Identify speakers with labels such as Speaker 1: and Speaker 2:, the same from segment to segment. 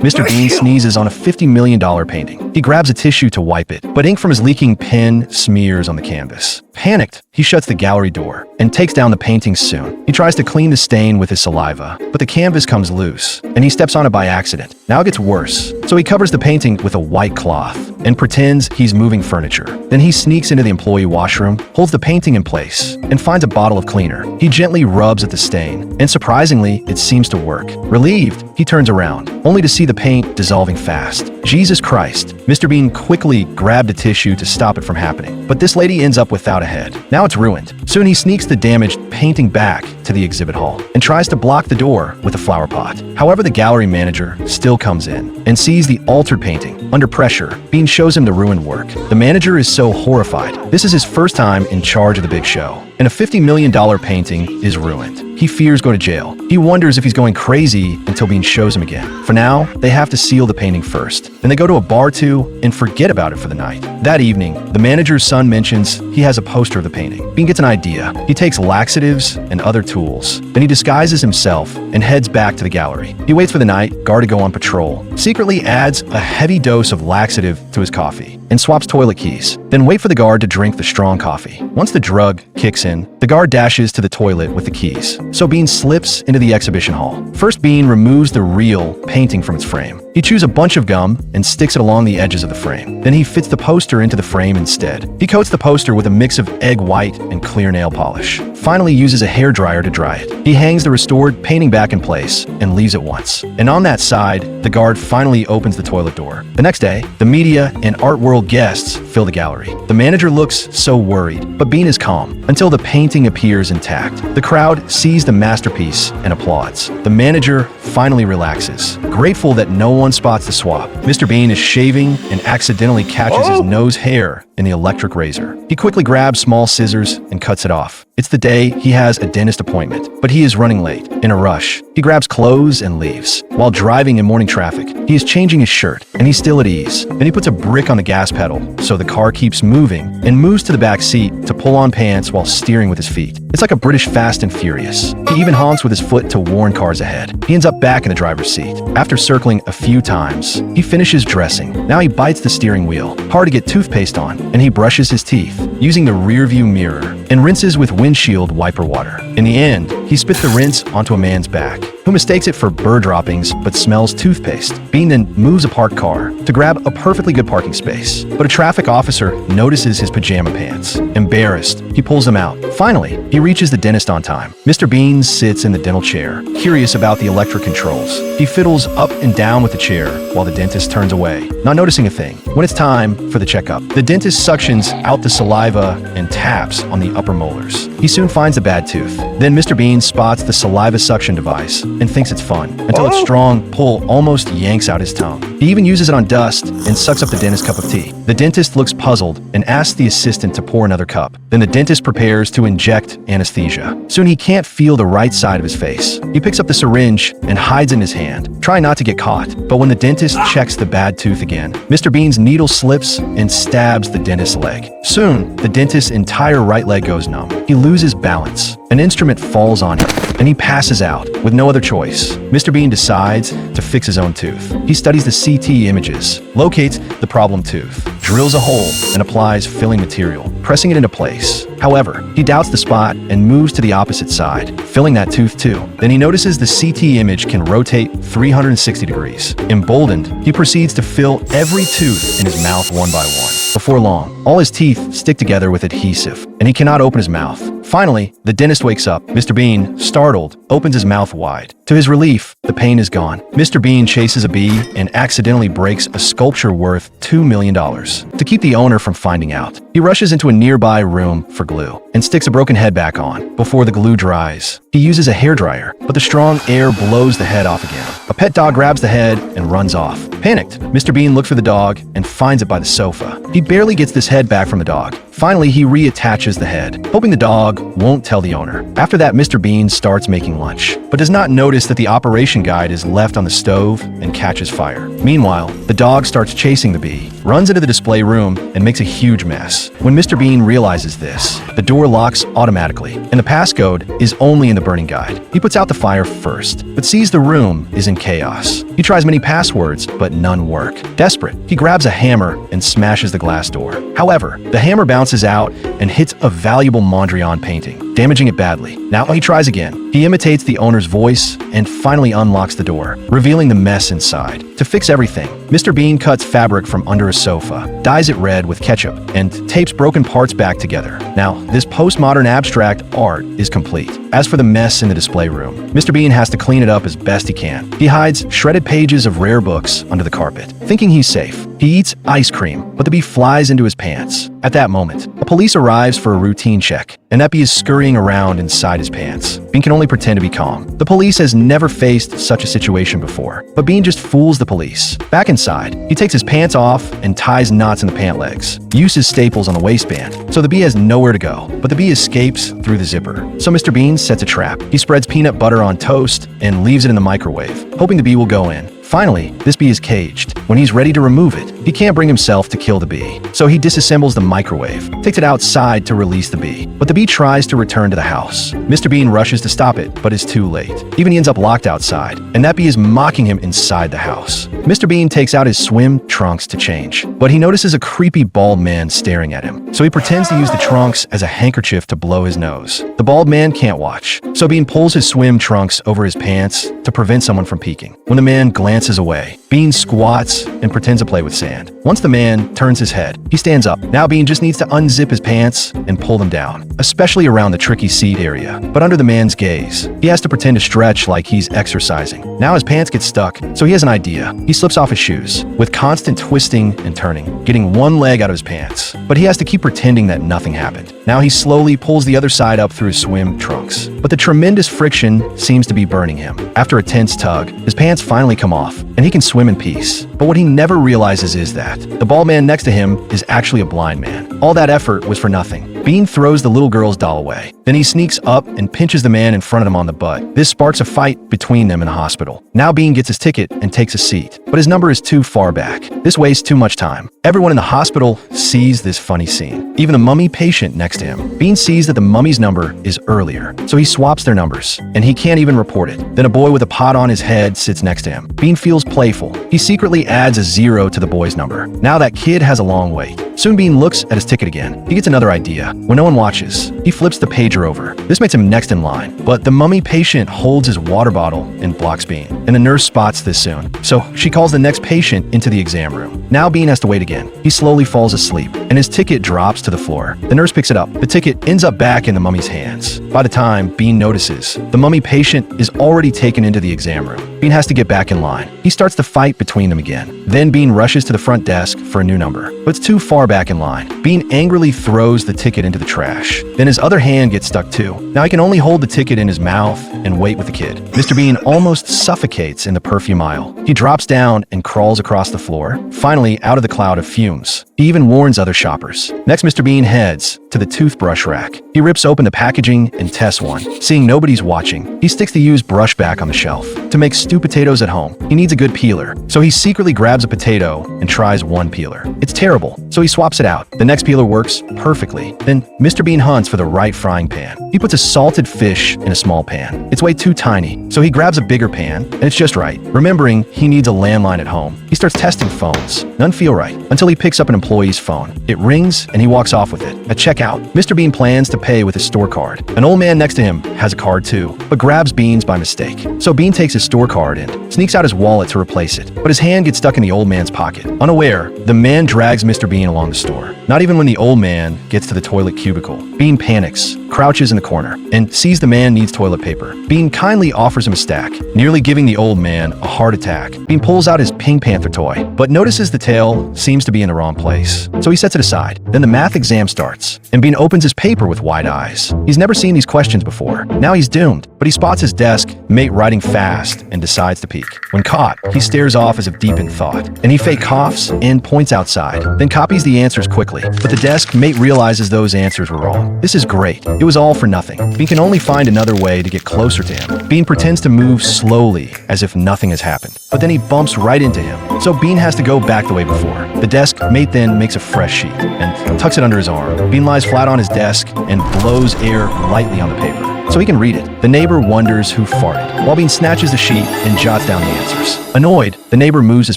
Speaker 1: Mr. Bean sneezes on a $50 million painting. He grabs a tissue to wipe it, but ink from his leaking pen smears on the canvas. Panicked, he shuts the gallery door and takes down the painting soon. He tries to clean the stain with his saliva, but the canvas comes loose, and he steps on it by accident. Now it gets worse, so he covers the painting with a white cloth and pretends he's moving furniture. Then he sneaks into the employee washroom, holds the painting in place, and finds a bottle of cleaner. He gently rubs at the stain, and surprisingly, it seems to work. Relieved, he turns around, only to see the paint dissolving fast. Jesus Christ! Mr. Bean quickly grabbed a tissue to stop it from happening, but this lady ends up without a head. Now it's ruined. Soon he sneaks the damaged painting back to the exhibit hall and tries to block the door with a flower pot. However, the gallery manager still comes in and sees the altered painting. Under pressure, Bean shows him the ruined work. The manager is so horrified. This is his first time in charge of the big show, and a $50 million painting is ruined. He fears going to jail. He wonders if he's going crazy until Bean shows him again. For now, they have to seal the painting first. Then they go to a bar too and forget about it for the night. That evening, the manager's son mentions he has a poster of the painting. Bean gets an idea. He takes laxatives and other tools. Then he disguises himself and heads back to the gallery. He waits for the night guard to go on patrol, secretly adds a heavy dose of laxative to his coffee, and swaps toilet keys. Then wait for the guard to drink the strong coffee. Once the drug kicks in, the guard dashes to the toilet with the keys. So Bean slips into the exhibition hall. First, Bean removes the real painting from its frame. He chews a bunch of gum and sticks it along the edges of the frame. Then he fits the poster into the frame instead. He coats the poster with a mix of egg white and clear nail polish. Finally uses a hairdryer to dry it. He hangs the restored painting back in place and leaves it once. And on that side, the guard finally opens the toilet door. The next day, the media and art world guests fill the gallery. The manager looks so worried, but Bean is calm until the painting appears intact. The crowd sees the masterpiece and applauds. The manager finally relaxes, grateful that no one spots the swap. Mr. Bean is shaving and accidentally catches his nose hair in the electric razor. He quickly grabs small scissors and cuts it off. It's the day he has a dentist appointment, but he is running late. In a rush, he grabs clothes and leaves. While driving in morning traffic, he is changing his shirt, and he's still at ease. Then he puts a brick on the gas pedal, so the car keeps moving, and moves to the back seat to pull on pants while steering with his feet. It's like a British Fast and Furious. He even honks with his foot to warn cars ahead. He ends up back in the driver's seat. After circling a few times, he finishes dressing. Now he bites the steering wheel, hard to get toothpaste on, and he brushes his teeth, using the rearview mirror, and rinses with windshield wiper water. In the end, he spits the rinse onto a man's back, who mistakes it for bird droppings but smells toothpaste. Bean then moves a parked car to grab a perfectly good parking space, but a traffic officer notices his pajama pants. Embarrassed, he pulls them out. Finally, he reaches the dentist on time. Mr. Bean sits in the dental chair, curious about the electric controls. He fiddles up and down with the chair while the dentist turns away, not noticing a thing. When it's time for the checkup, the dentist suctions out the saliva and taps on the upper molars. He soon finds a bad tooth. Then Mr. Bean spots the saliva suction device and thinks it's fun, until its strong pull almost yanks out his tongue. He even uses it on dust and sucks up the dentist's cup of tea. The dentist looks puzzled and asks the assistant to pour another cup. Then the dentist prepares to inject anesthesia. Soon he can't feel the right side of his face. He picks up the syringe and hides it in his hand, trying not to get caught. But when the dentist checks the bad tooth again, Mr. Bean's needle slips and stabs the dentist's leg. Soon, the dentist's entire right leg goes numb. He loses balance. An instrument falls on him, and he passes out with no other choice. Mr. Bean decides to fix his own tooth. He studies the CT images, locates the problem tooth, drills a hole, and applies filling material, pressing it into place. However, he doubts the spot and moves to the opposite side, filling that tooth too. Then he notices the CT image can rotate 360 degrees. Emboldened, he proceeds to fill every tooth in his mouth one by one. Before long, all his teeth stick together with adhesive, and he cannot open his mouth. Finally, the dentist wakes up. Mr. Bean, startled, opens his mouth wide. To his relief, the pain is gone. Mr. Bean chases a bee and accidentally breaks a sculpture worth $2 million. To keep the owner from finding out, he rushes into a nearby room for glue and sticks a broken head back on before the glue dries. He uses a hairdryer, but the strong air blows the head off again. A pet dog grabs the head and runs off. Panicked, Mr. Bean looks for the dog and finds it by the sofa. He barely gets this head back from the dog, Finally, he reattaches the head, hoping the dog won't tell the owner. After that, Mr. Bean starts making lunch, but does not notice that the operation guide is left on the stove and catches fire. Meanwhile, the dog starts chasing the bee, runs into the display room, and makes a huge mess. When Mr. Bean realizes this, the door locks automatically, and the passcode is only in the burning guide. He puts out the fire first, but sees the room is in chaos. He tries many passwords, but none work. Desperate, he grabs a hammer and smashes the glass door. However, the hammer bounces out and hits a valuable Mondrian painting, damaging it badly. Now he tries again. He imitates the owner's voice and finally unlocks the door, revealing the mess inside. To fix everything, Mr. Bean cuts fabric from under a sofa, dyes it red with ketchup, and tapes broken parts back together. Now, this postmodern abstract art is complete. As for the mess in the display room, Mr. Bean has to clean it up as best he can. He hides shredded pages of rare books under the carpet, thinking he's safe. He eats ice cream, but the bee flies into his pants. At that moment, a police arrives for a routine check, and that bee is scurrying around inside his pants. Bean can only pretend to be calm. The police has never faced such a situation before, but Bean just fools the police. Back inside, he takes his pants off and ties knots in the pant legs, uses staples on the waistband, so the bee has nowhere to go, but the bee escapes through the zipper. So Mr. Bean sets a trap. He spreads peanut butter on toast and leaves it in the microwave, hoping the bee will go in. Finally, this bee is caged. When he's ready to remove it, he can't bring himself to kill the bee. So he disassembles the microwave, takes it outside to release the bee. But the bee tries to return to the house. Mr. Bean rushes to stop it, but is too late. Even he ends up locked outside, and that bee is mocking him inside the house. Mr. Bean takes out his swim trunks to change, but he notices a creepy bald man staring at him. So he pretends to use the trunks as a handkerchief to blow his nose. The bald man can't watch, so Bean pulls his swim trunks over his pants to prevent someone from peeking. When the man glances away, Bean squats and pretends to play with sand. Once the man turns his head, he stands up. Now Bean just needs to unzip his pants and pull them down, especially around the tricky seat area. But under the man's gaze, he has to pretend to stretch like he's exercising. Now his pants get stuck, so he has an idea. He slips off his shoes, with constant twisting and turning, getting one leg out of his pants. But he has to keep pretending that nothing happened. Now he slowly pulls the other side up through his swim trunks. But the tremendous friction seems to be burning him. After a tense tug, his pants finally come off, and he can swim in peace. But what he never realizes is that the bald man next to him is actually a blind man. All that effort was for nothing. Bean throws the little girl's doll away. Then he sneaks up and pinches the man in front of him on the butt. This sparks a fight between them in the hospital. Now Bean gets his ticket and takes a seat, but his number is too far back. This wastes too much time. Everyone in the hospital sees this funny scene. Even the mummy patient next to him. Bean sees that the mummy's number is earlier, so he swaps their numbers, and he can't even report it. Then a boy with a pot on his head sits next to him. Bean feels playful. He secretly adds a 0 to the boy's number. Now that kid has a long wait. Soon Bean looks at his ticket again. He gets another idea. When no one watches, he flips the pager over. This makes him next in line, but the mummy patient holds his water bottle and blocks Bean, and the nurse spots this soon. So she calls the next patient into the exam room. Now Bean has to wait again. He slowly falls asleep, and his ticket drops to the floor. The nurse picks it up. The ticket ends up back in the mummy's hands. By the time Bean notices, the mummy patient is already taken into the exam room. Bean has to get back in line. He starts the fight between them again. Then Bean rushes to the front desk for a new number, but it's too far back in line. Bean angrily throws the ticket into the trash. Then his other hand gets stuck too. Now he can only hold the ticket in his mouth and wait with the kid. Mr. Bean almost suffocates in the perfume aisle. He drops down and crawls across the floor, finally out of the cloud of fumes. He even warns other shoppers. Next, Mr. Bean heads to the toothbrush rack. He rips open the packaging and tests one. Seeing nobody's watching, he sticks the used brush back on the shelf. To make stew potatoes at home, he needs a good peeler. So he secretly grabs a potato and tries one peeler. It's terrible, so he swaps it out. The next peeler works perfectly. Then Mr. Bean hunts for the right frying pan. He puts a salted fish in a small pan. It's way too tiny, so he grabs a bigger pan, and it's just right. Remembering he needs a landline at home, he starts testing phones. None feel right, until he picks up an employee's phone. It rings, and he walks off with it. At checkout, Mr. Bean plans to pay with his store card. An old man next to him has a card too, but grabs Bean's by mistake. So Bean takes his store card and sneaks out his wallet to replace it, but his hand gets stuck in the old man's pocket. Unaware, the man drags Mr. Bean along the store. Not even when the old man gets to the toilet cubicle. Bean panics, crouches in the the corner and sees the man needs toilet paper. Bean kindly offers him a stack, nearly giving the old man a heart attack. Bean pulls out his Pink Panther toy, but notices the tail seems to be in the wrong place, so he sets it aside. Then the math exam starts, and Bean opens his paper with wide eyes. He's never seen these questions before. Now he's doomed, but he spots his desk mate writing fast and decides to peek. When caught, he stares off as if deep in thought, and he fake coughs and points outside, then copies the answers quickly. But the desk mate realizes those answers were wrong. This is great. It was all for nothing. Bean can only find another way to get closer to him. Bean pretends to move slowly as if nothing has happened, but then he bumps right into him, so Bean has to go back the way before. The desk mate then makes a fresh sheet and tucks it under his arm. Bean lies flat on his desk and blows air lightly on the paper so he can read it. The neighbor wonders who farted, while Bean snatches the sheet and jots down the answers. Annoyed, the neighbor moves his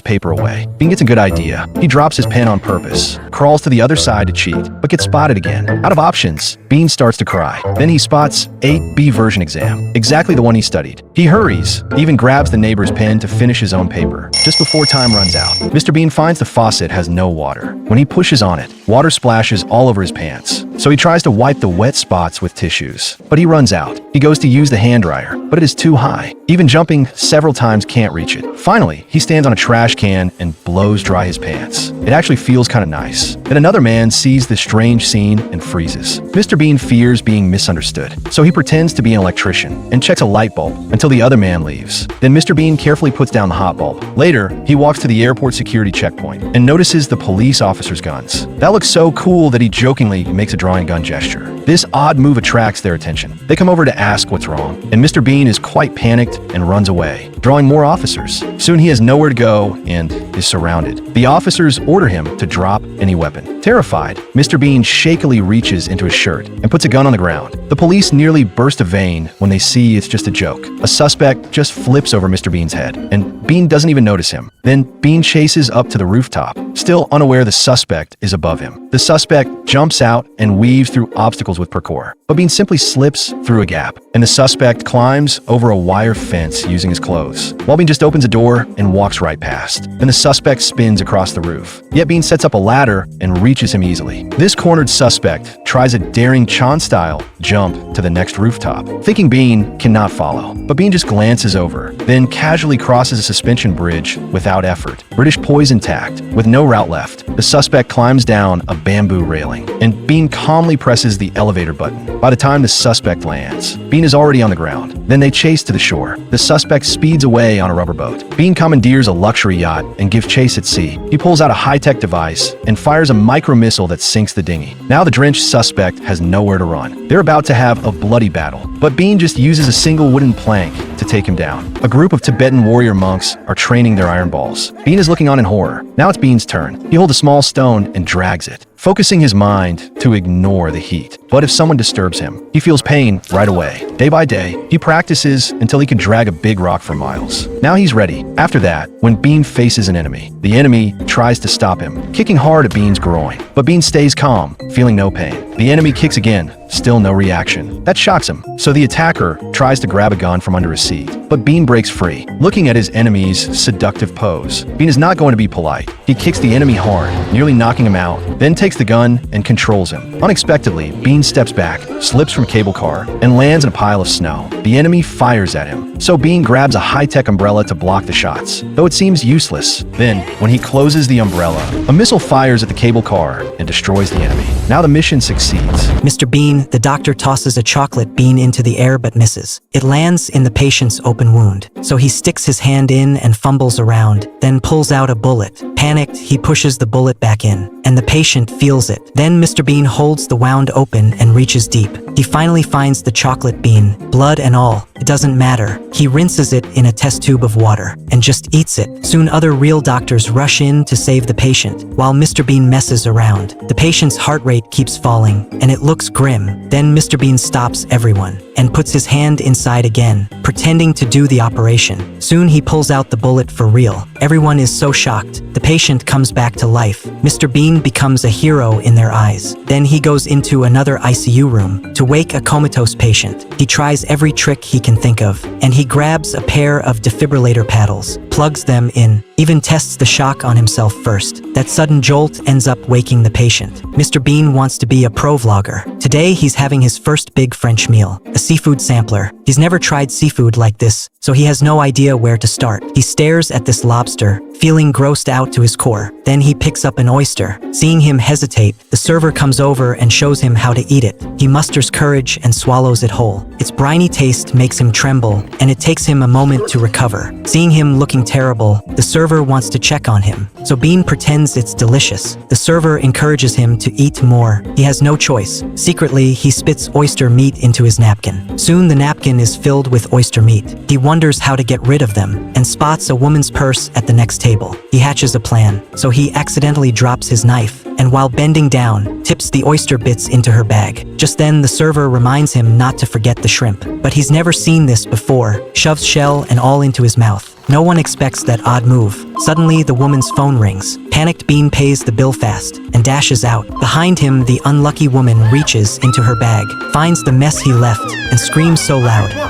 Speaker 1: paper away. Bean gets a good idea. He drops his pen on purpose, crawls to the other side to cheat, but gets spotted again. Out of options, Bean starts to cry. Then he spots 8B version exam, exactly the one he studied. He hurries, even grabs the neighbor's pen to finish his own paper. Just before time runs out, Mr. Bean finds the faucet has no water. When he pushes on it, water splashes all over his pants. So he tries to wipe the wet spots with tissues, but he runs out. He goes to use the hand dryer, but it is too high. Even jumping several times can't reach it. Finally, he stands on a trash can and blows dry his pants. It actually feels kind of nice. Then another man sees this strange scene and freezes. Mr. Bean fears being misunderstood, so he pretends to be an electrician and checks a light bulb until the other man leaves. Then Mr. Bean carefully puts down the hot bulb. Later, he walks to the airport security checkpoint and notices the police officers' guns. That looks so cool that he jokingly makes a drawing gun gesture. This odd move attracts their attention. They come over to ask what's wrong, and Mr. Bean is quite panicked and runs away, drawing more officers. Soon he has nowhere to go and is surrounded. The officers order him to drop any weapon. Terrified, Mr. Bean shakily reaches into his shirt and puts a gun on the ground. The police nearly burst a vein when they see it's just a joke. A suspect just flips over Mr. Bean's head, and Bean doesn't even notice him. Then Bean chases up to the rooftop, still unaware the suspect is above him. The suspect jumps out and weaves through obstacles with parkour, but Bean simply slips through a gap, and the suspect climbs over a wire fence using his clothes, while Bean just opens a door and walks right past. Then the suspect spins across the roof, yet Bean sets up a ladder and reaches him easily. This cornered suspect tries a daring Chan-style jump to the next rooftop, thinking Bean cannot follow, but Bean just glances over, then casually crosses a suspension bridge without effort. British poise intact, with no route left. The suspect climbs down a bamboo railing, and Bean calmly presses the elevator button. By the time the suspect lands, Bean is already on the ground. Then they chase to the shore. The suspect speeds away on a rubber boat. Bean commandeers a luxury yacht and gives chase at sea. He pulls out a high-tech device and fires a micro-missile that sinks the dinghy. Now the drenched suspect has nowhere to run. They're about to have a bloody battle, but Bean just uses a single wooden plank to take him down. A group of Tibetan warrior monks are training their iron balls. Bean is looking on in horror. Now it's Bean's turn. He holds a small stone and drags it, focusing his mind to ignore the heat. But if someone disturbs him, he feels pain right away. Day by day, he practices until he can drag a big rock for miles. Now he's ready. After that, when Bean faces an enemy, the enemy tries to stop him, kicking hard at Bean's groin. But Bean stays calm, feeling no pain. The enemy kicks again, still no reaction. That shocks him, so the attacker tries to grab a gun from under his seat. But Bean breaks free, looking at his enemy's seductive pose. Bean is not going to be polite. He kicks the enemy hard, nearly knocking him out, then takes the gun and controls him. Unexpectedly, Bean steps back, slips from cable car, and lands in a pile of snow. The enemy fires at him, so Bean grabs a high-tech umbrella to block the shots, though it seems useless. Then, when he closes the umbrella, a missile fires at the cable car and destroys the enemy. Now the mission succeeds.
Speaker 2: Mr. Bean, the doctor tosses a chocolate bean into the air but misses. It lands in the patient's open wound, so he sticks his hand in and fumbles around, then pulls out a bullet. Panicked, he pushes the bullet back in, and the patient feels it. Then Mr. Bean holds the wound open and reaches deep. He finally finds the chocolate bean, blood and all. It doesn't matter. He rinses it in a test tube of water and just eats it. Soon other real doctors rush in to save the patient, while Mr. Bean messes around. The patient's heart rate keeps falling, and it looks grim. Then Mr. Bean stops everyone and puts his hand inside again, pretending to do the operation. Soon he pulls out the bullet for real. Everyone is so shocked. The patient comes back to life. Mr. Bean becomes a hero in their eyes. Then he goes into another ICU room to wake a comatose patient. He tries every trick he can think of, and he grabs a pair of defibrillator paddles, plugs them in, even tests the shock on himself first. That sudden jolt ends up waking the patient. Mr. Bean wants to be a pro vlogger. Today he's having his first big French meal, a seafood sampler. He's never tried seafood like this, so he has no idea where to start. He stares at this lobster, feeling grossed out to his core. Then he picks up an oyster. Seeing him hesitate, the server comes over and shows him how to eat it. He musters courage and swallows it whole. Its briny taste makes him tremble, and it takes him a moment to recover. Seeing him looking terrible, the server wants to check on him, so Bean pretends it's delicious. The server encourages him to eat more. He has no choice. Secretly, he spits oyster meat into his napkin. Soon the napkin is filled with oyster meat. He wonders how to get rid of them, and spots a woman's purse at the next table. He hatches a plan, so he accidentally drops his knife, and while bending down, tips the oyster bits into her bag. Just then, the server reminds him not to forget the shrimp. But he's never seen this before, shoves shell and all into his mouth. No one expects that odd move. Suddenly, the woman's phone rings. Panicked Bean pays the bill fast and dashes out. Behind him, the unlucky woman reaches into her bag, finds the mess he left, and screams so loud